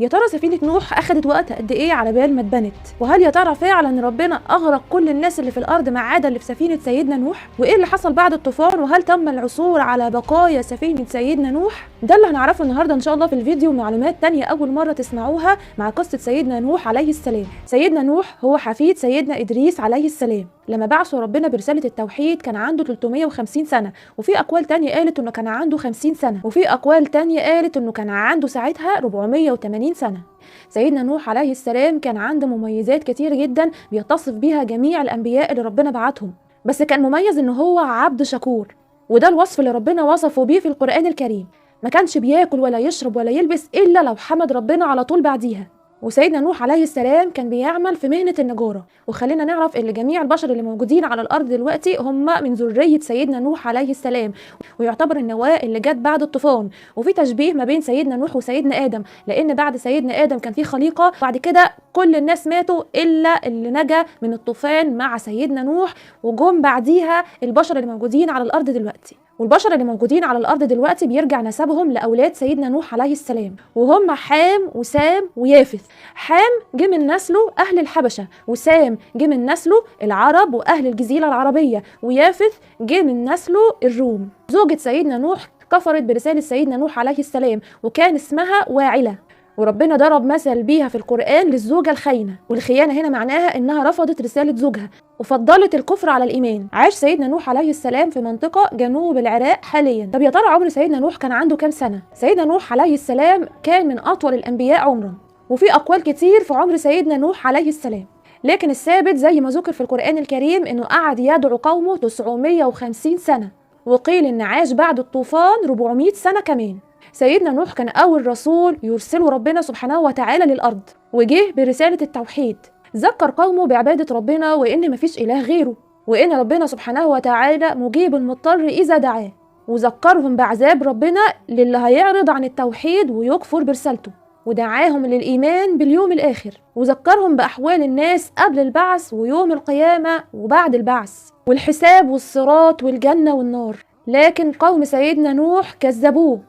يا ترى سفينة نوح أخدت وقت قد إيه على بال ما اتبنت؟ وهل يا ترى فعلا ربنا أغرق كل الناس اللي في الأرض ما عدا اللي في سفينة سيدنا نوح؟ وإيه اللي حصل بعد الطوفان؟ وهل تم العثور على بقايا سفينة سيدنا نوح؟ ده اللي هنعرفه النهارده إن شاء الله في الفيديو، معلومات تانية أول مرة تسمعوها مع قصة سيدنا نوح عليه السلام. سيدنا نوح هو حفيد سيدنا إدريس عليه السلام. لما بعثه ربنا برسالة التوحيد كان عنده 350 سنة، وفي أقوال تانية قالت إنه كان عنده 50 سنة، وفي أقوال تانية قالت إنه كان عنده ساعتها 480 سنة. سيدنا نوح عليه السلام كان عنده مميزات كتير جدا بيتصف بيها جميع الأنبياء اللي ربنا بعتهم، بس كان مميز إنه هو عبد شكور، وده الوصف اللي ربنا وصفه بيه في القرآن الكريم. ما كانش بياكل ولا يشرب ولا يلبس إلا لو حمد ربنا على طول بعديها. وسيدنا نوح عليه السلام كان بيعمل في مهنة النجارة، وخلينا نعرف ان جميع البشر اللي موجودين على الارض دلوقتي هم من ذرية سيدنا نوح عليه السلام، ويعتبر النواة اللي جت بعد الطوفان. وفي تشبيه ما بين سيدنا نوح وسيدنا آدم، لان بعد سيدنا آدم كان في خليقة، بعد كده كل الناس ماتوا الا اللي نجا من الطوفان مع سيدنا نوح، وجم بعديها البشر اللي موجودين على الارض دلوقتي. والبشر اللي موجودين على الارض دلوقتي بيرجع نسبهم لاولاد سيدنا نوح عليه السلام، وهم حام وسام ويافث. حام جه من نسله اهل الحبشه، وسام جه من نسله العرب واهل الجزيره العربيه، ويافث جه من نسله الروم. زوجة سيدنا نوح كفرت برساله سيدنا نوح عليه السلام، وكان اسمها واعله، وربنا ضرب مثل بيها في القرآن للزوجة الخاينة. والخيانة هنا معناها انها رفضت رسالة زوجها وفضلت الكفر على الإيمان. عاش سيدنا نوح عليه السلام في منطقة جنوب العراق حاليا. طب يا ترى عمر سيدنا نوح كان عنده كام سنة؟ سيدنا نوح عليه السلام كان من أطول الأنبياء عمرا، وفي أقوال كتير في عمر سيدنا نوح عليه السلام، لكن الثابت زي ما ذكر في القرآن الكريم انه قعد يدعو قومه 950 سنة، وقيل ان عاش بعد الطوفان 400 سنة كمان. سيدنا نوح كان أول رسول يرسله ربنا سبحانه وتعالى للأرض، وجه برسالة التوحيد. ذكر قومه بعبادة ربنا وإن مفيش إله غيره، وإن ربنا سبحانه وتعالى مجيب المضطر إذا دعاه، وذكرهم بعذاب ربنا للي هيعرض عن التوحيد ويكفر برسالته، ودعاهم للإيمان باليوم الآخر، وذكرهم بأحوال الناس قبل البعث ويوم القيامة وبعد البعث والحساب والصراط والجنة والنار. لكن قوم سيدنا نوح كذبوه،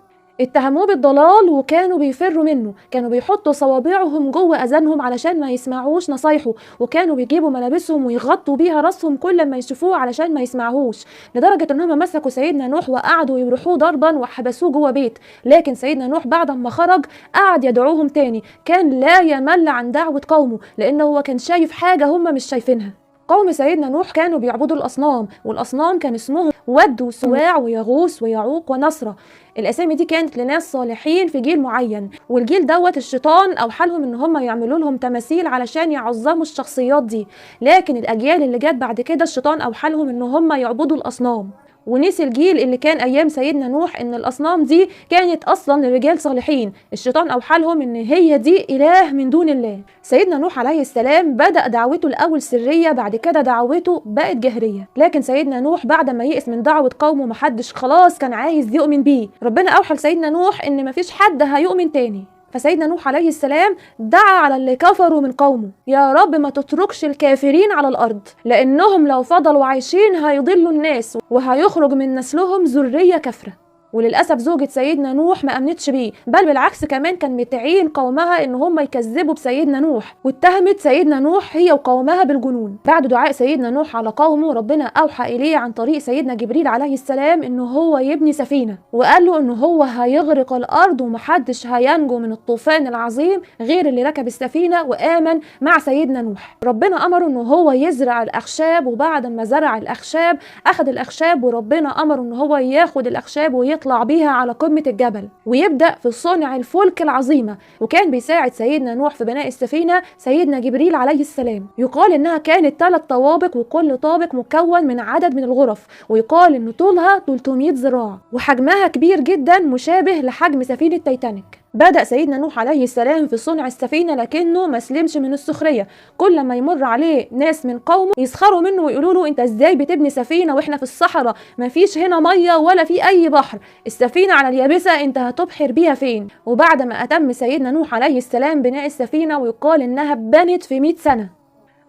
اتهموه بالضلال وكانوا بيفروا منه، كانوا بيحطوا صوابعهم جوه اذانهم علشان ما يسمعوش نصايحه، وكانوا بيجيبوا ملابسهم ويغطوا بيها راسهم كل ما يشوفوه علشان ما يسمعوهوش، لدرجه انهم مسكوا سيدنا نوح وقعدوا يبرحوه ضربا وحبسوه جوه بيت. لكن سيدنا نوح بعد ما خرج قعد يدعوهم تاني، كان لا يمل عن دعوه قومه لانه هو كان شايف حاجه هم مش شايفينها. قوم سيدنا نوح كانوا بيعبدوا الأصنام، والأصنام كان اسمهم ود وسواع ويغوث ويعوق ونصرة. الأسامي دي كانت لناس صالحين في جيل معين، والجيل دوت الشيطان أوحى لهم إن هم يعملوا لهم تماثيل علشان يعظموا الشخصيات دي. لكن الأجيال اللي جت بعد كده الشيطان أوحى لهم إن هم يعبدوا الأصنام، ونسي الجيل اللي كان ايام سيدنا نوح ان الاصنام دي كانت اصلا لرجال صالحين. الشيطان اوحى لهم ان هي دي اله من دون الله. سيدنا نوح عليه السلام بدأ دعوته الاول سرية، بعد كده دعوته بقت جهرية. لكن سيدنا نوح بعد ما يئس من دعوة قومه محدش خلاص كان عايز يؤمن بيه، ربنا اوحى لسيدنا نوح ان مفيش حد هيؤمن تاني. فسيدنا نوح عليه السلام دعا على اللي كفروا من قومه، يا رب ما تتركش الكافرين على الأرض، لأنهم لو فضلوا عايشين هيضلوا الناس وهيخرج من نسلهم ذرية كافرة. وللأسف زوجة سيدنا نوح ما أمنتش بيه، بل بالعكس كمان كان متعين قومها إن هم يكذبوا بسيدنا نوح، واتهمت سيدنا نوح هي وقومها بالجنون. بعد دعاء سيدنا نوح على قومه ربنا أوحى إليه عن طريق سيدنا جبريل عليه السلام إنه هو يبني سفينة، وقال له إنه هو هيغرق الأرض ومحدش هينجو من الطوفان العظيم غير اللي ركب السفينة وآمن مع سيدنا نوح. ربنا أمره إنه هو يزرع الأخشاب، وبعد ما زرع الأخشاب أخذ الأخشاب، وربنا أمره إنه هو ياخد الأخشاب ويطلع بيها على قمة الجبل ويبدأ في صنع الفلك العظيمة. وكان بيساعد سيدنا نوح في بناء السفينة سيدنا جبريل عليه السلام. يقال إنها كانت 3 طوابق، وكل طابق مكون من عدد من الغرف، ويقال إن طولها 300 ذراع، وحجمها كبير جدا مشابه لحجم سفينة تايتانيك. بدأ سيدنا نوح عليه السلام في صنع السفينة، لكنه ما سلمش من السخرية. كل ما يمر عليه ناس من قومه يسخروا منه ويقولوا له انت ازاي بتبني سفينة واحنا في الصحراء، ما فيش هنا مية ولا في اي بحر، السفينة على اليابسة انت هتبحر بيها فين؟ وبعد ما اتم سيدنا نوح عليه السلام بناء السفينة، ويقال انها بنت في 100 سنة،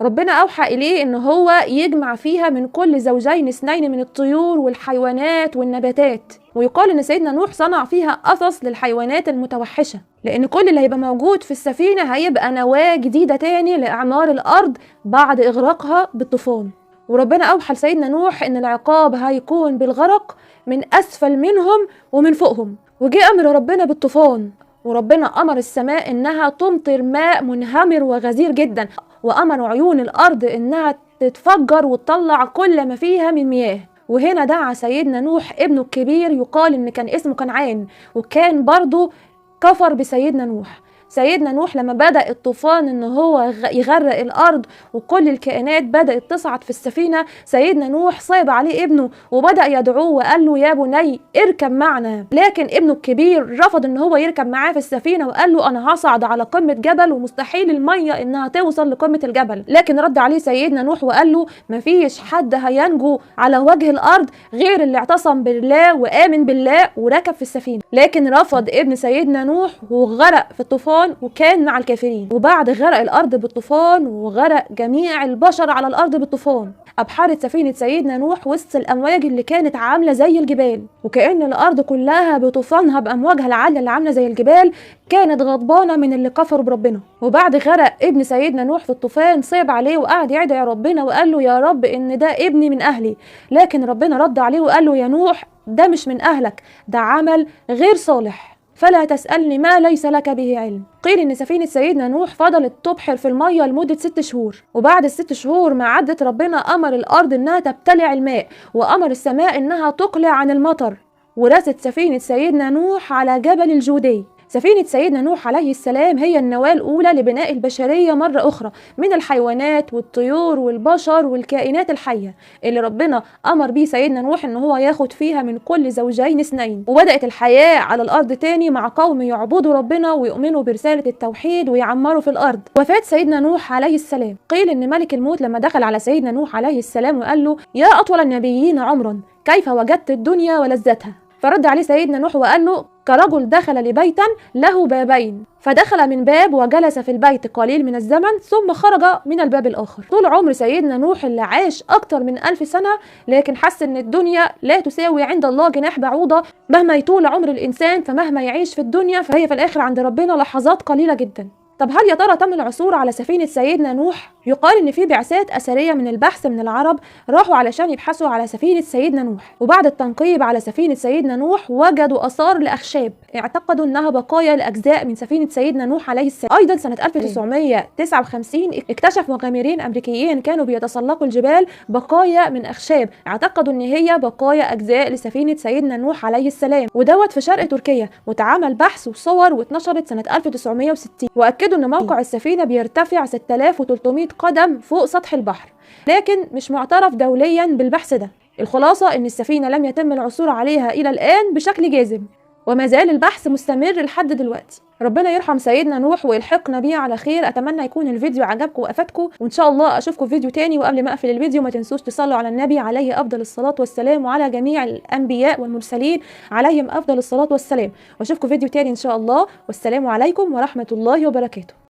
ربنا أوحى إليه إن هو يجمع فيها من كل زوجين اثنين من الطيور والحيوانات والنباتات. ويقال إن سيدنا نوح صنع فيها قصص للحيوانات المتوحشة، لأن كل اللي هيبقى موجود في السفينة هيبقى نواة جديدة تاني لإعمار الأرض بعد إغراقها بالطوفان. وربنا أوحى لسيدنا نوح إن العقاب هيكون بالغرق من أسفل منهم ومن فوقهم. وجاء أمر ربنا بالطوفان، وربنا أمر السماء إنها تمطر ماء منهمر وغزير جدا، وأمر عيون الأرض إنها تتفجر وتطلع كل ما فيها من مياه. وهنا دعا سيدنا نوح ابنه الكبير، يقال إن كان اسمه كنعان، وكان برضو كفر بسيدنا نوح. سيدنا نوح لما بدأ الطوفان ان هو يغرق الارض وكل الكائنات بدأت تصعد في السفينة، سيدنا نوح صعب عليه ابنه وبدأ يدعوه وقال له يا بني اركب معنا. لكن ابنه الكبير رفض ان هو يركب معاه في السفينة وقال له انا هصعد على قمة جبل ومستحيل المية انها توصل لقمة الجبل. لكن رد عليه سيدنا نوح وقال له مفيش حد هينجو على وجه الارض غير اللي اعتصم بالله وآمن بالله وركب في السفينة. لكن رفض ابن سيدنا نوح وغرق في الطوفان وكان مع الكافرين. وبعد غرق الارض بالطوفان وغرق جميع البشر على الارض بالطوفان، ابحرت سفينة سيدنا نوح وسط الامواج اللي كانت عامله زي الجبال، وكأن الارض كلها بطوفانها بامواجها العاليه اللي عامله زي الجبال كانت غضبانه من اللي كفروا بربنا. وبعد غرق ابن سيدنا نوح في الطوفان صعب عليه وقعد يدعي ربنا وقال له يا رب ان ده ابني من اهلي. لكن ربنا رد عليه وقال له يا نوح ده مش من اهلك، ده عمل غير صالح، فلا تسألني ما ليس لك به علم. قيل ان سفينة سيدنا نوح فضلت تبحر في المية لمدة 6 شهور، وبعد ال6 شهور ما عدت ربنا امر الارض انها تبتلع الماء، وامر السماء انها تقلع عن المطر، ورست سفينة سيدنا نوح على جبل الجودي. سفينة سيدنا نوح عليه السلام هي النواة الأولى لبناء البشرية مرة أخرى من الحيوانات والطيور والبشر والكائنات الحية اللي ربنا أمر بيه سيدنا نوح إن هو ياخد فيها من كل زوجين اثنين. وبدأت الحياة على الأرض تاني مع قوم يعبدوا ربنا ويؤمنوا برسالة التوحيد ويعمروا في الأرض. وفاة سيدنا نوح عليه السلام، قيل إن ملك الموت لما دخل على سيدنا نوح عليه السلام وقال له يا أطول النبيين عمرا كيف وجدت الدنيا ولذتها؟ فرد عليه سيدنا نوح وقال له كرجل دخل لبيتا له بابين، فدخل من باب وجلس في البيت قليل من الزمن ثم خرج من الباب الآخر. طول عمر سيدنا نوح اللي عاش أكتر من 1000 سنة، لكن حس إن الدنيا لا تساوي عند الله جناح بعوضة. مهما يطول عمر الإنسان فمهما يعيش في الدنيا فهي في الآخر عند ربنا لحظات قليلة جدا. طب هل يا ترى تم العثور على سفينة سيدنا نوح؟ يقال ان في بعثات اثريه من البحث من العرب راحوا علشان يبحثوا على سفينة سيدنا نوح، وبعد التنقيب على سفينة سيدنا نوح وجدوا اثار لاخشاب اعتقدوا انها بقايا لاجزاء من سفينة سيدنا نوح عليه السلام. ايضا سنة 1959 اكتشف مغامرين امريكيين كانوا بيتسلقوا الجبال بقايا من اخشاب اعتقدوا ان هي بقايا اجزاء لسفينة سيدنا نوح عليه السلام، ودوت في شرق تركيا، واتعمل بحث وصور واتنشرت سنة 1960. واكدوا ان موقع السفينة بيرتفع 6300 قدم فوق سطح البحر، لكن مش معترف دوليا بالبحث ده. الخلاصة ان السفينة لم يتم العثور عليها الى الان بشكل جازم، وما زال البحث مستمر لحد دلوقتي. ربنا يرحم سيدنا نوح ويلحقنا بيه على خير. اتمنى يكون الفيديو عجبكم وافادكم، وان شاء الله اشوفكم في فيديو تاني. وقبل ما اقفل الفيديو ما تنسوش تصلوا على النبي عليه افضل الصلاة والسلام، وعلى جميع الانبياء والمرسلين عليهم افضل الصلاة والسلام. واشوفكم في فيديو تاني ان شاء الله، والسلام عليكم ورحمة الله وبركاته.